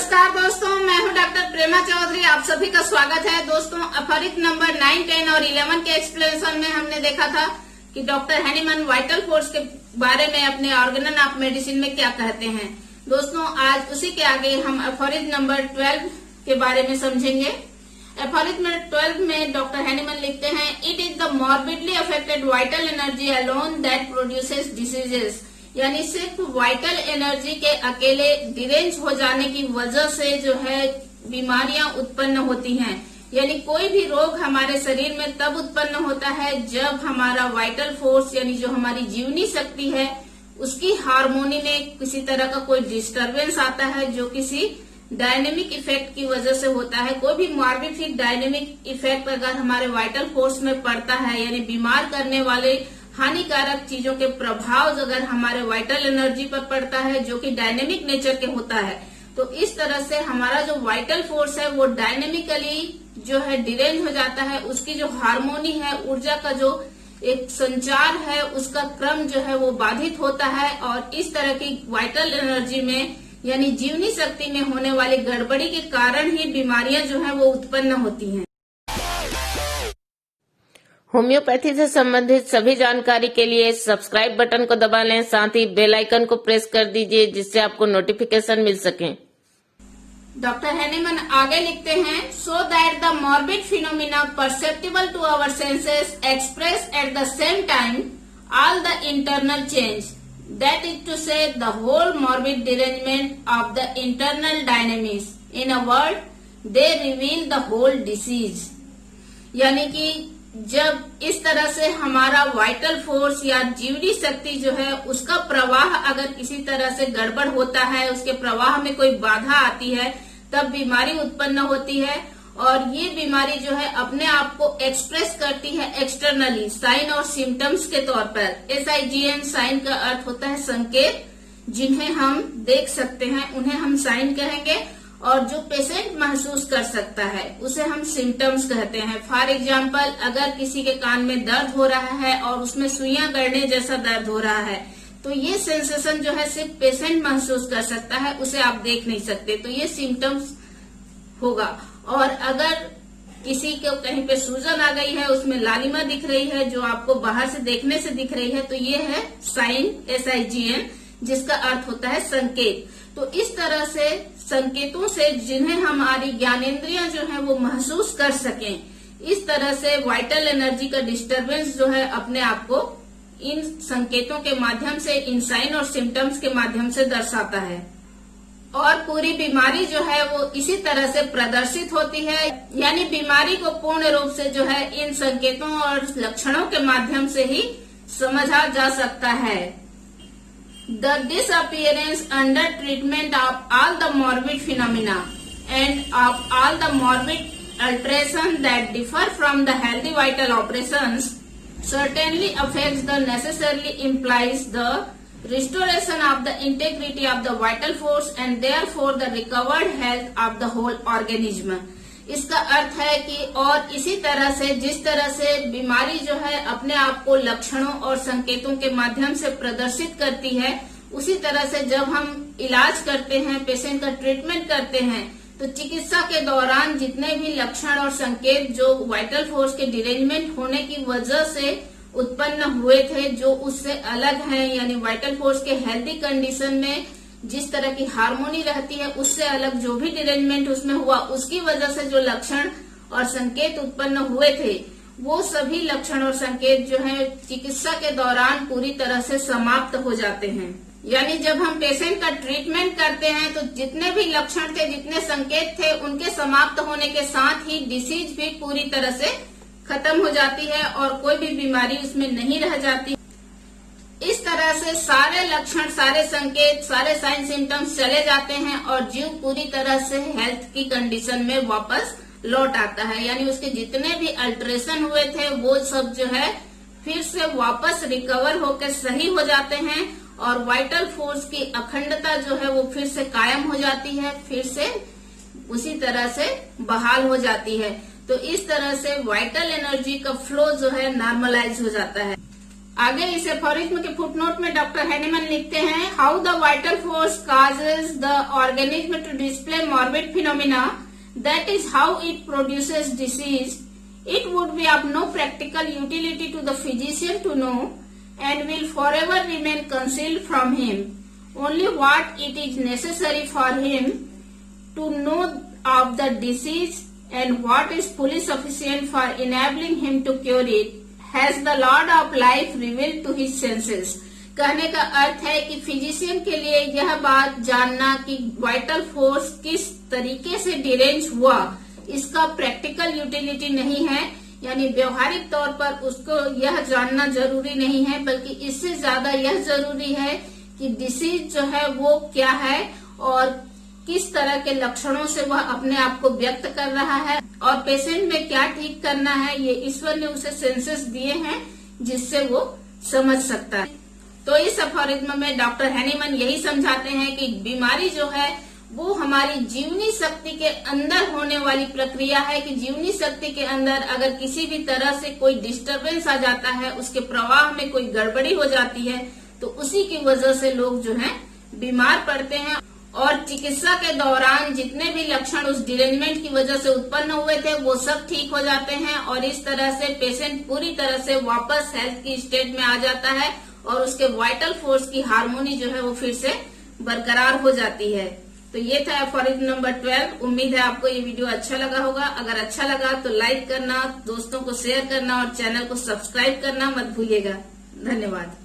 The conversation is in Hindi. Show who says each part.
Speaker 1: नमस्कार दोस्तों, मैं हूं डॉक्टर प्रेमा चौधरी। आप सभी का स्वागत है। दोस्तों, अपहरित नंबर 9, 10 और 11 के एक्सप्लेनेशन में हमने देखा था कि डॉक्टर हैनीमन वाइटल फोर्स के बारे में अपने ऑर्गेनन ऑफ मेडिसिन में क्या कहते हैं। दोस्तों, आज उसी के आगे हम अपहरित नंबर 12 के बारे में समझेंगे। अपहरित नंबर 12 में डॉक्टर हैनीमन लिखते हैं, it is the morbidly affected vital energy alone that produces diseases. यानी सिर्फ वाइटल एनर्जी के अकेले डिरेंज हो जाने की वजह से जो है बीमारियां उत्पन्न होती हैं। यानी कोई भी रोग हमारे शरीर में तब उत्पन्न होता है जब हमारा वाइटल फोर्स यानी जो हमारी जीवनी शक्ति है उसकी हार्मोनी में किसी तरह का कोई डिस्टरबेंस आता है, जो किसी डायनेमिक इफेक्ट की वजह से होता है। कोई भी मॉर्बिड डायनेमिक इफेक्ट अगर हमारे वाइटल फोर्स में पड़ता है, यानी बीमार करने वाले हानिकारक चीजों के प्रभाव अगर हमारे वाइटल एनर्जी पर पड़ता है जो कि डायनेमिक नेचर के होता है, तो इस तरह से हमारा जो वाइटल फोर्स है वो डायनेमिकली जो है डिरेंज हो जाता है। उसकी जो हार्मोनी है, ऊर्जा का जो एक संचार है, उसका क्रम जो है वो बाधित होता है और इस तरह की वाइटल एनर्जी में यानी जीवनी शक्ति में होने वाली गड़बड़ी के कारण ही बीमारियां जो है वो उत्पन्न होती हैं।
Speaker 2: होम्योपैथी से संबंधित सभी जानकारी के लिए सब्सक्राइब बटन को दबा लें, साथ ही बेल आइकन को प्रेस कर दीजिए जिससे आपको नोटिफिकेशन मिल सके।
Speaker 1: डॉक्टर हैनीमन आगे लिखते हैं, so that the morbid phenomena perceptible to our senses express at the same time all the internal change, that is to say the whole morbid derangement of the internal dynamics. In a word, they reveal the whole disease. यानी कि जब इस तरह से हमारा वाइटल फोर्स या जीवनी शक्ति जो है उसका प्रवाह अगर किसी तरह से गड़बड़ होता है, उसके प्रवाह में कोई बाधा आती है, तब बीमारी उत्पन्न होती है। और ये बीमारी जो है अपने आप को एक्सप्रेस करती है एक्सटर्नली साइन और सिम्टम्स के तौर पर। SIGN साइन का अर्थ होता है संकेत, जिन्हें हम देख सकते हैं उन्हें हम साइन कहेंगे, और जो पेशेंट महसूस कर सकता है उसे हम सिम्टम्स कहते हैं। फॉर एग्जाम्पल, अगर किसी के कान में दर्द हो रहा है और उसमें सुइयां गड़ने जैसा दर्द हो रहा है, तो ये सेंसेशन जो है सिर्फ पेशेंट महसूस कर सकता है, उसे आप देख नहीं सकते, तो ये सिम्टम्स होगा। और अगर किसी को कहीं पे सूजन आ गई है, उसमें लालिमा दिख रही है जो आपको बाहर से देखने से दिख रही है, तो ये है साइन SIGN, जिसका अर्थ होता है संकेत। तो इस तरह से संकेतों से जिन्हें हमारी ज्ञानेंद्रियां जो है वो महसूस कर सकें, इस तरह से वाइटल एनर्जी का डिस्टरबेंस जो है अपने आप को इन संकेतों के माध्यम से, इन साइन और सिम्टम्स के माध्यम से दर्शाता है। और पूरी बीमारी जो है वो इसी तरह से प्रदर्शित होती है। यानी बीमारी को पूर्ण रूप से जो है इन संकेतों और लक्षणों के माध्यम से ही समझा जा सकता है। The disappearance under treatment of all the morbid phenomena and of all the morbid alterations that differ from the healthy vital operations certainly affects the necessarily implies the restoration of the integrity of the vital force and therefore the recovered health of the whole organism। इसका अर्थ है कि और इसी तरह से जिस तरह से बीमारी जो है अपने आप को लक्षणों और संकेतों के माध्यम से प्रदर्शित करती है, उसी तरह से जब हम इलाज करते हैं, पेशेंट का ट्रीटमेंट करते हैं, तो चिकित्सा के दौरान जितने भी लक्षण और संकेत जो वाइटल फोर्स के डिरेंजमेंट होने की वजह से उत्पन्न हुए थे, जो उससे अलग हैं, यानी वाइटल फोर्स के हेल्दी कंडीशन में जिस तरह की हार्मोनी रहती है उससे अलग जो भी डिरेंजमेंट उसमें हुआ, उसकी वजह से जो लक्षण और संकेत उत्पन्न हुए थे, वो सभी लक्षण और संकेत जो है चिकित्सा के दौरान पूरी तरह से समाप्त हो जाते हैं। यानी जब हम पेशेंट का ट्रीटमेंट करते हैं तो जितने भी लक्षण थे, जितने संकेत थे, उनके समाप्त होने के साथ ही डिसीज भी पूरी तरह से खत्म हो जाती है और कोई भी बीमारी उसमें नहीं रह जाती। इस तरह से सारे लक्षण, सारे संकेत, सारे साइन सिम्टम्स चले जाते हैं और जीव पूरी तरह से हेल्थ की कंडीशन में वापस लौट आता है। यानी उसके जितने भी अल्टरेशन हुए थे वो सब जो है फिर से वापस रिकवर होकर सही हो जाते हैं और वाइटल फोर्स की अखंडता जो है वो फिर से कायम हो जाती है, फिर से उसी तरह से बहाल हो जाती है। तो इस तरह से वाइटल एनर्जी का फ्लो जो है नॉर्मलाइज हो जाता है। आगे इस एफोरिज्म के फुटनोट में डॉक्टर हैनीमन लिखते हैं, how the vital force causes the organism to display morbid phenomena, that is how it produces disease. It would be of no practical utility to the physician to know and will forever remain concealed from him. Only what it is necessary for him to know of the disease and what is fully sufficient for enabling him to cure it has the Lord of life revealed to his senses. कहने का अर्थ है कि फिजिशियन के लिए यह बात जानना कि वाइटल फोर्स किस तरीके से डिरेंज हुआ, इसका प्रैक्टिकल यूटिलिटी नहीं है, यानी व्यवहारिक तौर पर उसको यह जानना जरूरी नहीं है, बल्कि इससे ज्यादा यह जरूरी है कि डिसीज जो है वो क्या है और किस तरह के लक्षणों से वह अपने आप को व्यक्त कर रहा है और पेशेंट में क्या ठीक करना है, ये ईश्वर ने उसे सेंसेस दिए हैं जिससे वो समझ सकता है. तो इस अफोरिज्म में डॉक्टर हैनीमन यही समझाते हैं कि बीमारी जो है वो हमारी जीवनी शक्ति के अंदर होने वाली प्रक्रिया है कि जीवनी शक्ति के अंदर अगर किसी भी तरह से कोई डिस्टरबेंस आ जाता है, उसके प्रवाह में कोई गड़बड़ी हो जाती है, तो उसी की वजह से लोग जो हैं बीमार पड़ते हैं और चिकित्सा के दौरान जितने भी लक्षण उस डिरेंजमेंट की वजह से उत्पन्न हुए थे वो सब ठीक हो जाते हैं और इस तरह से पेशेंट पूरी तरह से वापस हेल्थ की स्टेट में आ जाता है और उसके वाइटल फोर्स की हार्मोनी जो है वो फिर से बरकरार हो जाती है. तो ये था एफोरिज्म नंबर 12. उम्मीद है आपको ये वीडियो अच्छा लगा होगा. अगर अच्छा लगा तो लाइक करना, दोस्तों को शेयर करना और चैनल को सब्सक्राइब करना मत भूलिएगा. धन्यवाद.